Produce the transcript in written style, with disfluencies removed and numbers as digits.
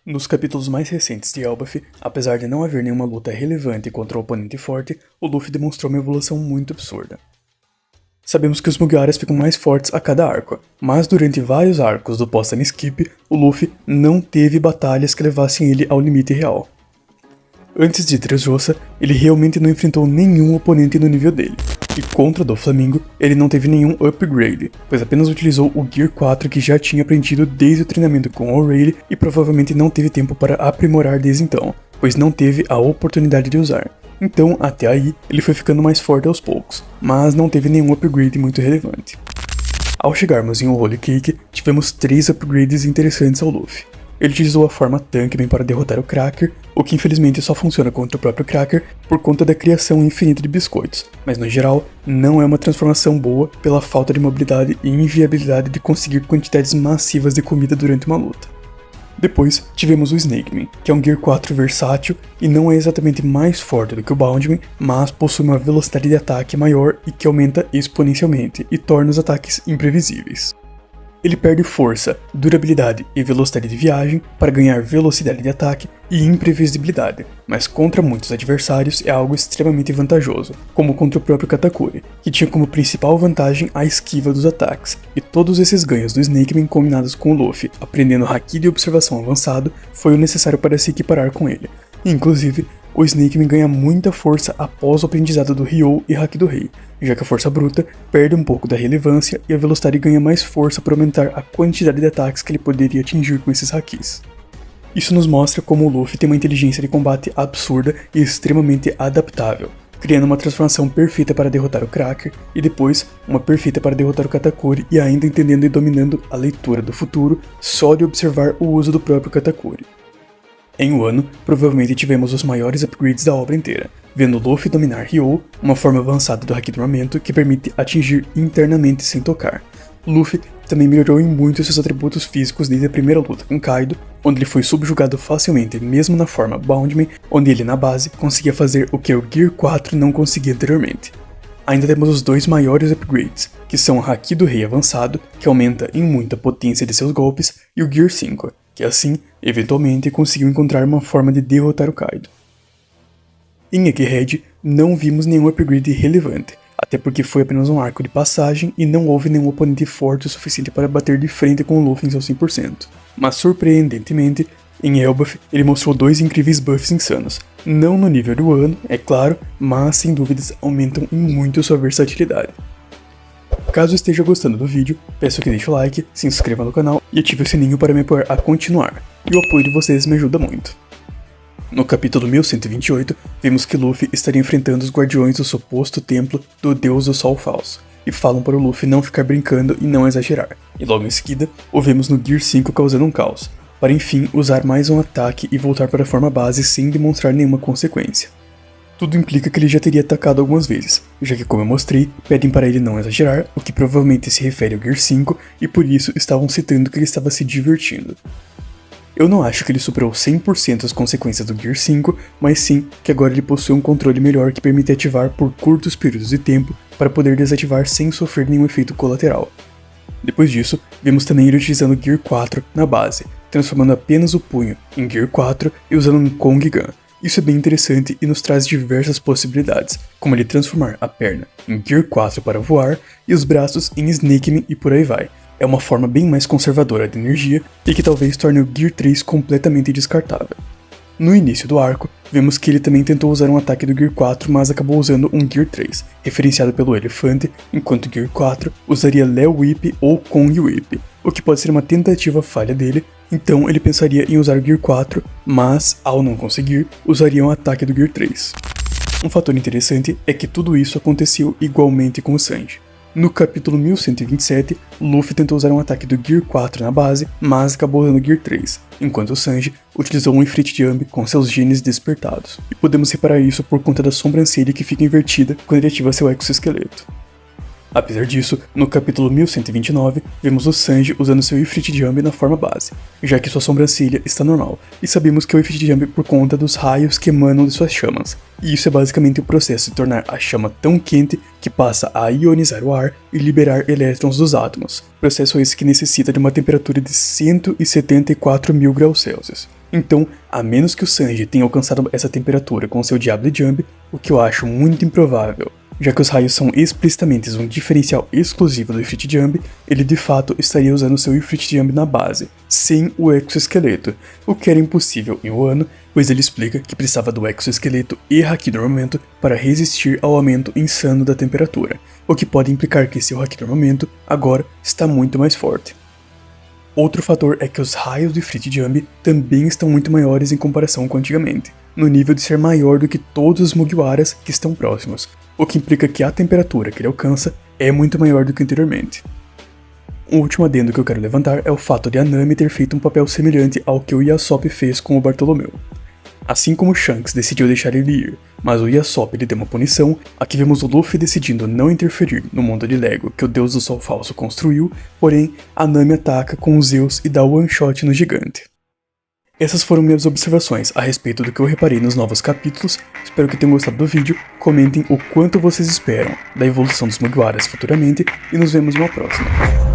Nos capítulos mais recentes de Elbaf, apesar de não haver nenhuma luta relevante contra um oponente forte, o Luffy demonstrou uma evolução muito absurda. Sabemos que os Mugiwaras ficam mais fortes a cada arco, mas durante vários arcos do post-time skip, o Luffy não teve batalhas que levassem ele ao limite real. Antes de Dressrosa, ele realmente não enfrentou nenhum oponente no nível dele, e contra o Doflamingo, ele não teve nenhum upgrade, pois apenas utilizou o Gear 4 que já tinha aprendido desde o treinamento com O'Reilly e provavelmente não teve tempo para aprimorar desde então, pois não teve a oportunidade de usar. Então, até aí, ele foi ficando mais forte aos poucos, mas não teve nenhum upgrade muito relevante. Ao chegarmos em Whole Cake, tivemos 3 upgrades interessantes ao Luffy. Ele utilizou a forma Tankman para derrotar o Cracker, o que infelizmente só funciona contra o próprio Cracker por conta da criação infinita de biscoitos, mas no geral não é uma transformação boa pela falta de mobilidade e inviabilidade de conseguir quantidades massivas de comida durante uma luta. Depois tivemos o Snakeman, que é um Gear 4 versátil e não é exatamente mais forte do que o Boundman, mas possui uma velocidade de ataque maior e que aumenta exponencialmente e torna os ataques imprevisíveis. Ele perde força, durabilidade e velocidade de viagem para ganhar velocidade de ataque e imprevisibilidade, mas contra muitos adversários é algo extremamente vantajoso, como contra o próprio Katakuri, que tinha como principal vantagem a esquiva dos ataques, e todos esses ganhos do Snakeman combinados com o Luffy, aprendendo Haki de observação avançado, foi o necessário para se equiparar com ele. Inclusive, o Snakeman ganha muita força após o aprendizado do Ryou e Haki do Rei, já que a força bruta perde um pouco da relevância e a velocidade ganha mais força para aumentar a quantidade de ataques que ele poderia atingir com esses Hakis. Isso nos mostra como o Luffy tem uma inteligência de combate absurda e extremamente adaptável, criando uma transformação perfeita para derrotar o Cracker e depois uma perfeita para derrotar o Katakuri e ainda entendendo e dominando a leitura do futuro só de observar o uso do próprio Katakuri. Em Wano, provavelmente tivemos os maiores upgrades da obra inteira, vendo Luffy dominar Ryou, uma forma avançada do Haki do armamento que permite atingir internamente sem tocar. Luffy também melhorou em muito seus atributos físicos desde a primeira luta com Kaido, onde ele foi subjugado facilmente mesmo na forma Boundman, onde ele na base conseguia fazer o que o Gear 4 não conseguia anteriormente. Ainda temos os 2 maiores upgrades, que são o Haki do Rei avançado, que aumenta em muito a potência de seus golpes, e o Gear 5, que assim, eventualmente, conseguiu encontrar uma forma de derrotar o Kaido. Em Egghead, não vimos nenhum upgrade relevante, até porque foi apenas um arco de passagem e não houve nenhum oponente forte o suficiente para bater de frente com o Luffy em seu 100%. Mas surpreendentemente, em Elbaf ele mostrou 2 incríveis buffs insanos, não no nível do ano, é claro, mas sem dúvidas aumentam em muito sua versatilidade. Caso esteja gostando do vídeo, peço que deixe o like, se inscreva no canal e ative o sininho para me apoiar a continuar, e o apoio de vocês me ajuda muito. No capítulo 1128, vimos que Luffy estaria enfrentando os guardiões do suposto templo do Deus do Sol Falso, e falam para o Luffy não ficar brincando e não exagerar, e logo em seguida, o vemos no Gear 5 causando um caos, para enfim usar mais um ataque e voltar para a forma base sem demonstrar nenhuma consequência. Tudo implica que ele já teria atacado algumas vezes, já que como eu mostrei, pedem para ele não exagerar, o que provavelmente se refere ao Gear 5, e por isso estavam citando que ele estava se divertindo. Eu não acho que ele superou 100% as consequências do Gear 5, mas sim que agora ele possui um controle melhor que permite ativar por curtos períodos de tempo para poder desativar sem sofrer nenhum efeito colateral. Depois disso, vemos também ele utilizando o Gear 4 na base, transformando apenas o punho em Gear 4 e usando um Kong Gun. Isso é bem interessante e nos traz diversas possibilidades, como ele transformar a perna em Gear 4 para voar e os braços em Snakeman e por aí vai. É uma forma bem mais conservadora de energia e que talvez torne o Gear 3 completamente descartável. No início do arco, vemos que ele também tentou usar um ataque do Gear 4, mas acabou usando um Gear 3, referenciado pelo elefante, enquanto o Gear 4 usaria Leo Whip ou Kong Whip, o que pode ser uma tentativa falha dele, então ele pensaria em usar o Gear 4, mas, ao não conseguir, usaria um ataque do Gear 3. Um fator interessante é que tudo isso aconteceu igualmente com o Sanji. No capítulo 1127, Luffy tentou usar um ataque do Gear 4 na base, mas acabou usando o Gear 3, enquanto o Sanji utilizou um Ifrit Jump com seus genes despertados. E podemos reparar isso por conta da sobrancelha que fica invertida quando ele ativa seu exoesqueleto. Apesar disso, no capítulo 1129, vemos o Sanji usando seu Ifrit Jump na forma base, já que sua sobrancelha está normal, e sabemos que é o Ifrit Jump por conta dos raios que emanam de suas chamas, e isso é basicamente o processo de tornar a chama tão quente que passa a ionizar o ar e liberar elétrons dos átomos, processo esse que necessita de uma temperatura de 174.000 graus Celsius. Então, a menos que o Sanji tenha alcançado essa temperatura com seu Diable Jump, o que eu acho muito improvável, já que os raios são explicitamente um diferencial exclusivo do Ifrit Jump, ele de fato estaria usando seu Ifrit Jump na base, sem o exoesqueleto, o que era impossível em Wano, pois ele explica que precisava do exoesqueleto e Haki do Armamento para resistir ao aumento insano da temperatura, o que pode implicar que seu Haki do Armamento agora está muito mais forte. Outro fator é que os raios do Ifrit Jump também estão muito maiores em comparação com antigamente, no nível de ser maior do que todos os Mugiwaras que estão próximos, o que implica que a temperatura que ele alcança é muito maior do que anteriormente. Um último adendo que eu quero levantar é o fato de a Nami ter feito um papel semelhante ao que o Usopp fez com o Bartolomeu. Assim como Shanks decidiu deixar ele ir, mas o Usopp lhe deu uma punição, aqui vemos o Luffy decidindo não interferir no mundo de Lego que o Deus do Sol Falso construiu, porém a Nami ataca com os Zeus e dá o one shot no gigante. Essas foram minhas observações a respeito do que eu reparei nos novos capítulos, espero que tenham gostado do vídeo, comentem o quanto vocês esperam da evolução dos Mugiwaras futuramente e nos vemos numa próxima.